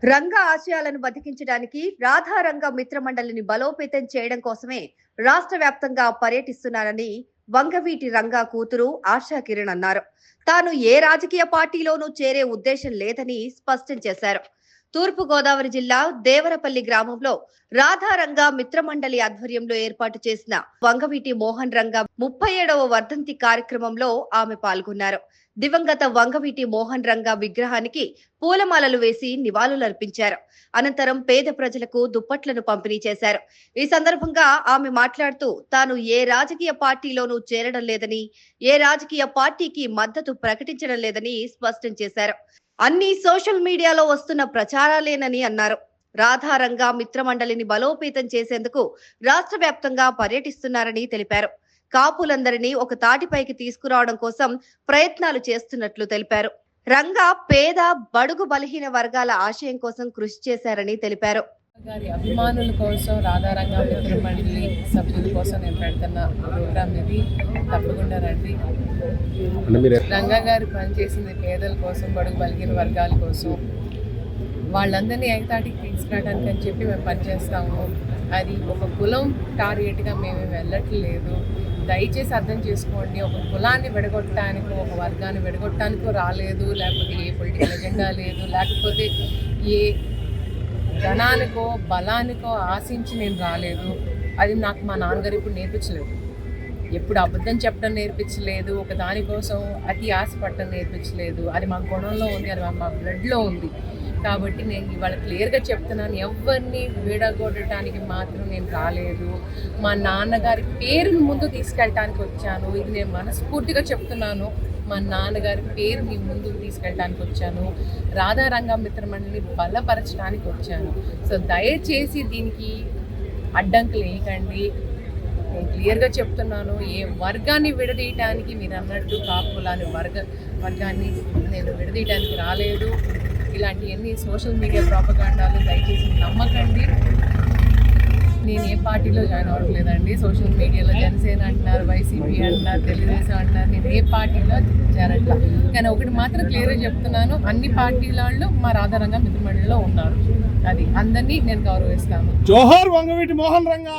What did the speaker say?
రంగ ఆశయాలను బతికించడానికి రాధారంగ మిత్రమండలిని బలోపేతం చేయడం కోసమే రాష్ట్ర వ్యాప్తంగా పర్యటిస్తున్నారని వంగవీటి రంగా కూతురు ఆశా కిరణ్ అన్నారు. తాను ఏ రాజకీయ పార్టీలోనూ చేరే ఉద్దేశం లేదని స్పష్టం చేశారు. తూర్పు గోదావరి జిల్లా దేవరపల్లి గ్రామంలో రాధారంగ మిత్రమండలి ఆధ్వర్యంలో ఏర్పాటు చేసిన వంగవీటి మోహన్ రంగ 37వ వర్ధంతి కార్యక్రమంలో ఆమె పాల్గొన్నారు. దివంగత వంగవీటి మోహన్ రంగ విగ్రహానికి పూలమాలలు వేసి నివాళులర్పించారు. అనంతరం పేద ప్రజలకు దుప్పట్లను పంపిణీ చేశారు. ఈ సందర్భంగా ఆమె మాట్లాడుతూ తాను ఏ రాజకీయ పార్టీలోనూ చేరడం లేదని, ఏ రాజకీయ పార్టీకి మద్దతు ప్రకటించడం లేదని స్పష్టం చేశారు. అన్ని సోషల్ మీడియాలో వస్తున్న ప్రచారాలేనని అన్నారు. రాధారంగ మిత్రమండలిని బలోపేతం చేసేందుకు రాష్ట్ర వ్యాప్తంగా పర్యటిస్తున్నారని తెలిపారు. కాపులందరినీ ఒక తాటిపైకి తీసుకురావడం కోసం ప్రయత్నాలు చేస్తున్నట్లు తెలిపారు. రంగా పేద బడుగు బలహీన వర్గాల ఆశయం కోసం కృషి చేశారని తెలిపారు. గారి అభిమానుల కోసం రాధారంగ మిత్రమండలి సభ్యుల కోసం నేను పెడుతున్న ప్రోగ్రామ్ ఇది. తప్పకుండా రండి. రంగా గారు పనిచేసింది పేదల కోసం, బడుగు బలహీన వర్గాల కోసం, వాళ్ళందరినీ ఏకతాటికి తీసుకురావడానికి అని చెప్పి మేము పనిచేస్తాము. అది ఒక కులం టార్గెట్గా మేము వెళ్ళట్లేదు. దయచేసి అర్థం చేసుకోండి. ఒక కులాన్ని విడగొట్టడానికో, ఒక వర్గాన్ని విడగొట్టడానికో రాలేదు. లేకపోతే ఏ పొలిటికల్ ఎజెండా లేదు. లేకపోతే ఏ ధనానికో బలానికో ఆశించి నేను రాలేదు. అది నాకు మా నాన్నగారు ఇప్పుడు నేర్పించలేదు. ఎప్పుడు అబద్ధం చెప్పడం నేర్పించలేదు. ఒక దానికోసం అతి ఆశపడటం నేర్పించలేదు. అది మా గుణంలో ఉంది, అది మా బ్లడ్లో ఉంది. కాబట్టి నేను ఇవాళ క్లియర్గా చెప్తున్నాను, ఎవరిని విడగొట్టడానికి మాత్రం నేను రాలేదు. మా నాన్నగారి పేరుని ముందు తీసుకెళ్ళటానికి వచ్చాను. ఇది నేను మనస్ఫూర్తిగా చెప్తున్నాను. మా నాన్నగారి పేరుని ముందుకు తీసుకెళ్ళడానికి వచ్చాను. రాధారంగ మిత్రమండలిని బలపరచడానికి వచ్చాను. సో దయచేసి దీనికి అడ్డంకులు వేయకండి. నేను క్లియర్గా చెప్తున్నాను, ఏ వర్గాన్ని విడదీయటానికి మీరు అన్నట్టు కాపులాని వర్గాన్ని నేను విడదీయటానికి రాలేదు. ఇలాంటివన్నీ సోషల్ మీడియా ప్రాపగాండాలు దయచేసి నమ్మకండి. నేను ఏ పార్టీలో జాయిన్ అవ్వట్లేదండి. సోషల్ మీడియాలో జనసేన అంటున్నారు, వైసీపీ అంటున్నారు, తెలుగుదేశం అంటున్నారు. నేను ఏ పార్టీలో చేరట్లా. కానీ ఒకటి మాత్రం క్లియర్గా చెప్తున్నాను, అన్ని పార్టీల వాళ్ళు మా రాధారంగ మిత్రమండలిలో ఉన్నారు. అది అందరినీ నేను గౌరవిస్తాను. జోహార్ వంగవీటి మోహన్ రంగా.